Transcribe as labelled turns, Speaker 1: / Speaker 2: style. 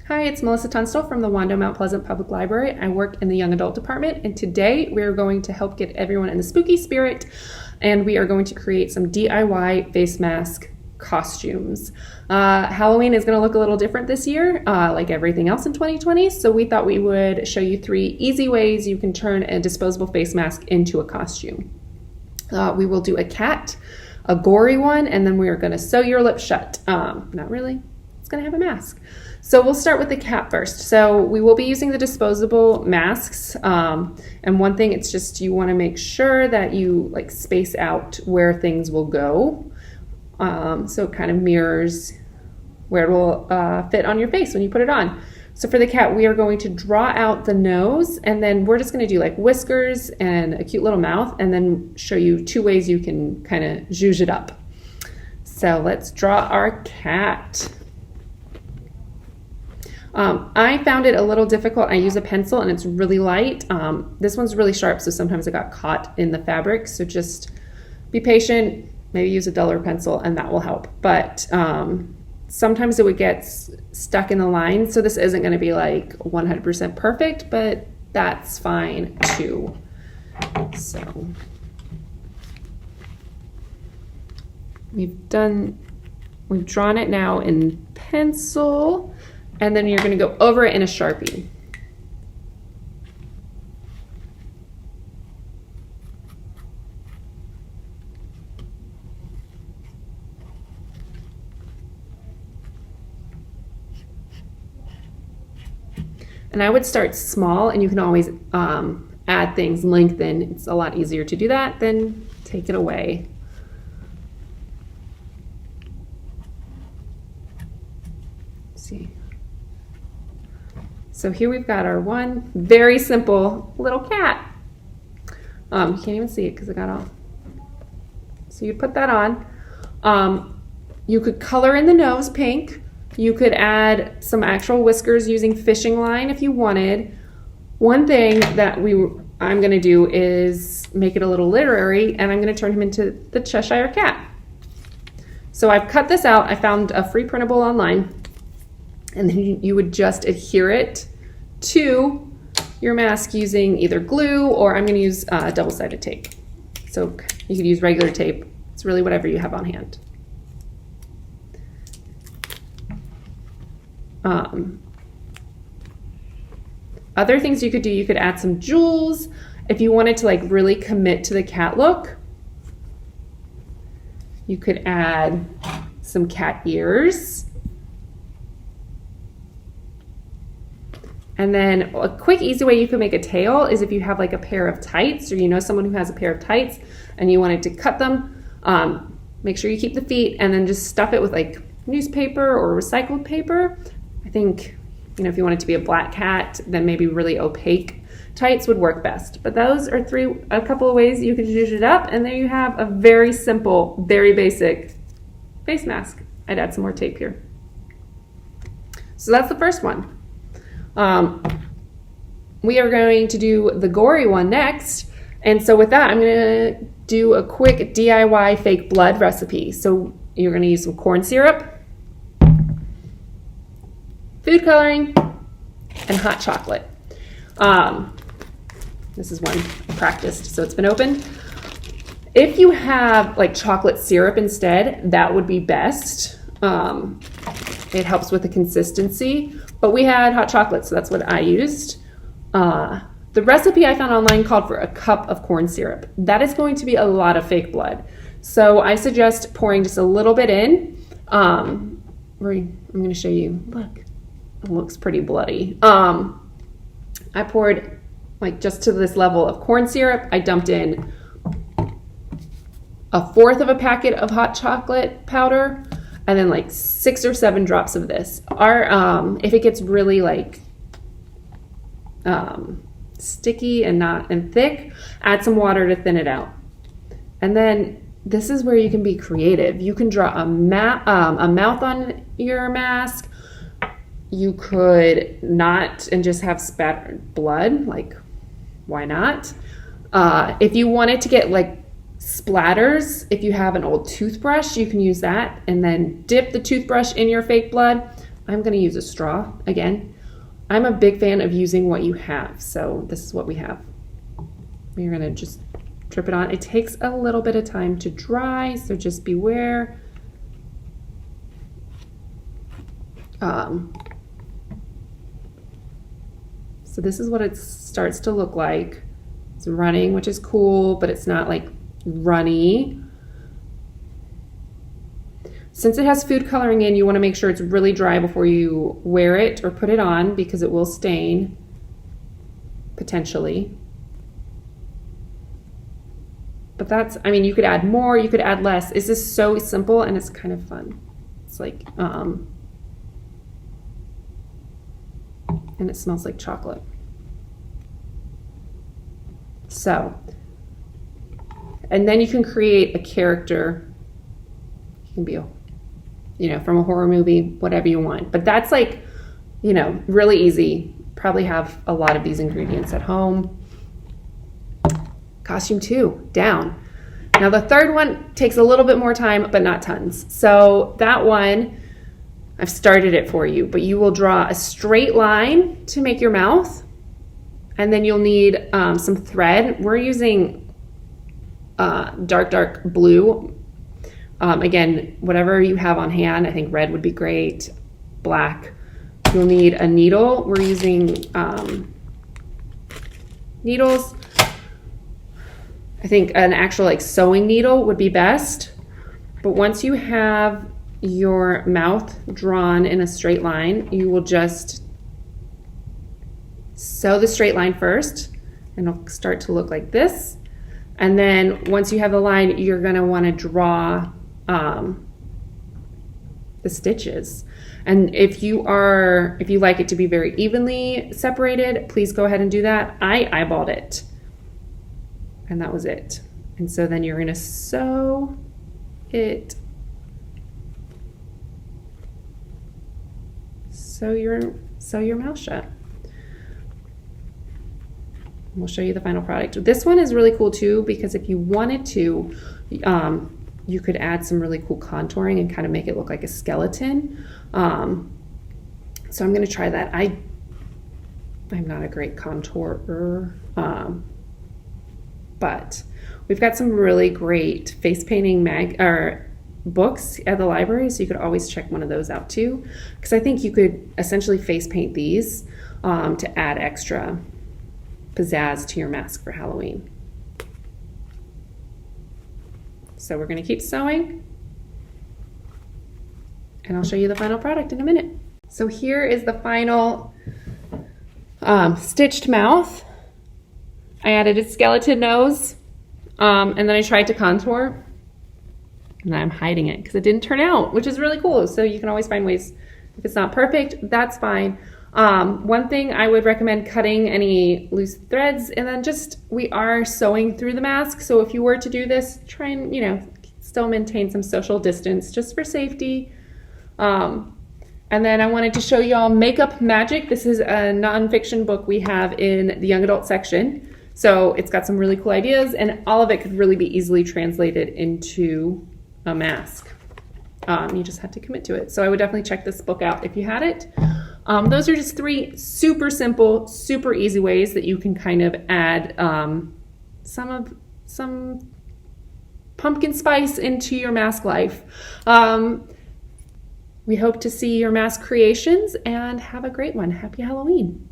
Speaker 1: Hi, it's Melissa Tunstall from the Wando Mount Pleasant Public Library. I work in the Young Adult Department, and today we're going to help get everyone in the spooky spirit, and we are going to create some DIY face mask costumes. Halloween is going to look a little different this year, like everything else in 2020, so we thought we would show you 3 easy ways you can turn a disposable face mask into a costume. We will do a cat, a gory one, and then we are going to sew your lips shut. Not really. It's going to have a mask. So we'll start with the cat first. So we will be using the disposable masks. And one thing, it's just you want to make sure that you like space out where things will go. So it kind of mirrors where it will fit on your face when you put it on. So for the cat, we are going to draw out the nose, and then we're just going to do like whiskers and a cute little mouth, and then show you 2 ways you can kind of zhuzh it up. So let's draw our cat. I found it a little difficult. I use a pencil and it's really light. This one's really sharp, so sometimes it got caught in the fabric. So just be patient, maybe use a duller pencil and that will help. But sometimes it would get stuck in the line. So this isn't gonna be like 100% perfect, but that's fine too. So we've drawn it now in pencil. And then you're going to go over it in a Sharpie. And I would start small, and you can always add things, lengthen. It's a lot easier to do that than take it away. Let's see. So here we've got our one very simple little cat. You can't even see it because it got off. So you'd put that on. You could color in the nose pink. You could add some actual whiskers using fishing line if you wanted. One thing that I'm going to do is make it a little literary, and I'm going to turn him into the Cheshire Cat. So I've cut this out. I found a free printable online. And then you would just adhere it to your mask using either glue, or I'm going to use double-sided tape. So you could use regular tape. It's really whatever you have on hand. Other things you could do, you could add some jewels. If you wanted to like really commit to the cat look, you could add some cat ears. And then a quick, easy way you can make a tail is if you have like a pair of tights, or you know someone who has a pair of tights and you wanted to cut them, make sure you keep the feet and then just stuff it with like newspaper or recycled paper. I think, you know, if you want it to be a black cat, then maybe really opaque tights would work best. But those are a couple of ways you can zhuzh it up, and there you have a very simple, very basic face mask. I'd add some more tape here. So that's the first one. We are going to do the gory one next. And so with that, I'm going to do a quick DIY fake blood recipe. So you're going to use some corn syrup, food coloring, and hot chocolate. This is one practiced, so it's been opened. If you have like chocolate syrup instead, that would be best. It helps with the consistency, but we had hot chocolate, so that's what I used. The recipe I found online called for a cup of corn syrup. That is going to be a lot of fake blood. So I suggest pouring just a little bit in. I'm going to show you, look, it looks pretty bloody. I poured like just to this level of corn syrup. I dumped in 1/4 of a packet of hot chocolate powder, and then like 6 or 7 drops of this. If it gets really like sticky and thick, add some water to thin it out. And then this is where you can be creative. You can draw a mouth on your mask. You could not and just have spattered blood, like why not? If you wanted to get like splatters, if you have an old toothbrush, you can use that and then dip the toothbrush in your fake blood. I'm going to use a straw again. I'm a big fan of using what you have, so this is what we have. You're going to just drip it on. It takes a little bit of time to dry, so just beware. So this is what it starts to look like. It's running, which is cool, but it's not like runny. Since it has food coloring in, you want to make sure it's really dry before you wear it or put it on, because it will stain, potentially. But that's, I mean, you could add more, you could add less. It's just so simple and it's kind of fun. It's like, and it smells like chocolate. So, and then you can create a character. You can be a, you know, from a horror movie, whatever you want. But that's like, you know, really easy. Probably have a lot of these ingredients at home. Costume 2, down. Now the third one takes a little bit more time, but not tons. So that one, I've started it for you, but you will draw a straight line to make your mouth. And then you'll need some thread. We're using dark blue. Again, whatever you have on hand. I think red would be great. Black. You'll need a needle. We're using needles. I think an actual like sewing needle would be best. But once you have your mouth drawn in a straight line, you will just sew the straight line first, and it'll start to look like this. And then once you have the line, you're going to want to draw the stitches. And if you like it to be very evenly separated, please go ahead and do that. I eyeballed it, and that was it. And so then you're going to sew it. Sew your mouth shut. We'll show you the final product. This one is really cool too, because if you wanted to, you could add some really cool contouring and kind of make it look like a skeleton. So I'm going to try that. I'm not a great contourer, but we've got some really great face painting books at the library, so you could always check one of those out too, because I think you could essentially face paint these to add extra pizzazz to your mask for Halloween. So we're going to keep sewing, and I'll show you the final product in a minute. So here is the final stitched mouth. I added a skeleton nose, and then I tried to contour, and I'm hiding it because it didn't turn out, which is really cool. So you can always find ways. If it's not perfect, that's fine. One thing I would recommend cutting any loose threads, and then we are sewing through the mask. So if you were to do this, try and, you know, still maintain some social distance just for safety. And then I wanted to show y'all Makeup Magic. This is a nonfiction book we have in the young adult section. So it's got some really cool ideas, and all of it could really be easily translated into a mask. You just have to commit to it. So I would definitely check this book out if you had it. Those are just 3 super simple, super easy ways that you can kind of add some pumpkin spice into your mask life. We hope to see your mask creations, and have a great one. Happy Halloween.